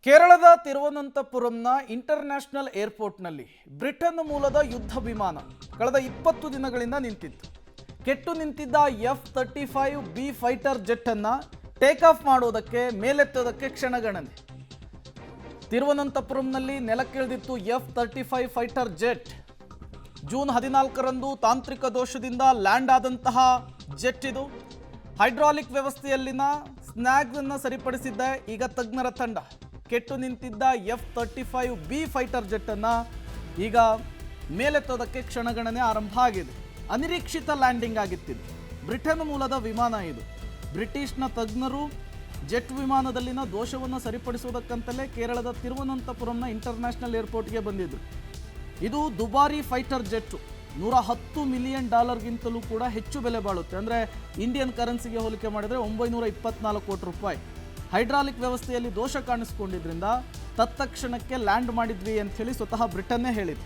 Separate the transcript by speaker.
Speaker 1: ಕೇರಳದ ತಿರುವನಂತಪುರಂನ international ಏರ್ಪೋರ್ಟ್ನಲ್ಲಿ Britain ಮೂಲದ ಯುದ್ಧ ವಿಮಾನ ಕಳೆದ 20 ದಿನಗಳಿಂದ ನಿಂತಿತ್ತು. ಕೆಟ್ಟು ನಿಂತಿದ್ದ F-35B ಫೈಟರ್ ಜೆಟ್ ಅನ್ನು ಟೇಕ್ ಆಫ್ ಮಾಡೋದಕ್ಕೆ ಮೇಲೆತ್ತೋದಕ್ಕೆ ಕ್ಷಣಗಣನೆ. ತಿರುವನಂತಪುರಂನಲ್ಲಿ ನೆಲಕ್ಕಿಳಿದಿತ್ತು F-35 ಫೈಟರ್ ಜೆಟ್. ಜೂನ್ 14ರಂದು ತಾಂತ್ರಿಕ ದೋಷದಿಂದ ಲ್ಯಾಂಡ್ ಆದಂತಹ ಜೆಟ್ ಇದು. ಹೈಡ್ರಾಲಿಕ್ ವ್ಯವಸ್ಥೆಯಲ್ಲಿನ ಸ್ನ್ಯಾಗ್ ಅನ್ನು ಸರಿಪಡಿಸಿದ್ದ ಈಗ ತಜ್ಞರ ತಂಡ. ಕೆಟ್ಟು ನಿಂತಿದ್ದ F-35B ಫೈಟರ್ ಜೆಟ್ ಅನ್ನು ಈಗ ಮೇಲೆತ್ತೋದಕ್ಕೆ ಕ್ಷಣಗಣನೆ ಆರಂಭ ಆಗಿದೆ. ಅನಿರೀಕ್ಷಿತ ಲ್ಯಾಂಡಿಂಗ್ ಆಗಿತ್ತಿದೆ. ಬ್ರಿಟನ್ ಮೂಲದ ವಿಮಾನ ಇದು. ಬ್ರಿಟಿಷ್ನ ತಜ್ಞರು ಜೆಟ್ ವಿಮಾನದಲ್ಲಿನ ದೋಷವನ್ನು ಸರಿಪಡಿಸುವುದಕ್ಕಂತಲೇ ಕೇರಳದ ತಿರುವನಂತಪುರಂನ ಇಂಟರ್ನ್ಯಾಷನಲ್ ಏರ್ಪೋರ್ಟ್ಗೆ ಬಂದಿದ್ರು. ಇದು ದುಬಾರಿ ಫೈಟರ್ ಜೆಟ್. $110 ಮಿಲಿಯನ್ ಗಿಂತಲೂ ಕೂಡ ಹೆಚ್ಚು ಬೆಲೆ ಬಾಳುತ್ತೆ. ಅಂದರೆ ಇಂಡಿಯನ್ ಕರೆನ್ಸಿಗೆ ಹೋಲಿಕೆ ಮಾಡಿದರೆ 924 ಕೋಟಿ ರೂಪಾಯಿ. ಹೈಡ್ರಾಲಿಕ್ ವ್ಯವಸ್ಥೆಯಲ್ಲಿ ದೋಷ ಕಾಣಿಸ್ಕೊಂಡಿದ್ರಿಂದ ತತ್ಕ್ಷಣಕ್ಕೆ ಲ್ಯಾಂಡ್ ಮಾಡಿದ್ವಿ ಅಂತ ಹೇಳಿ ಸ್ವತಃ ಬ್ರಿಟನ್ನೇ ಹೇಳಿತ್ತು.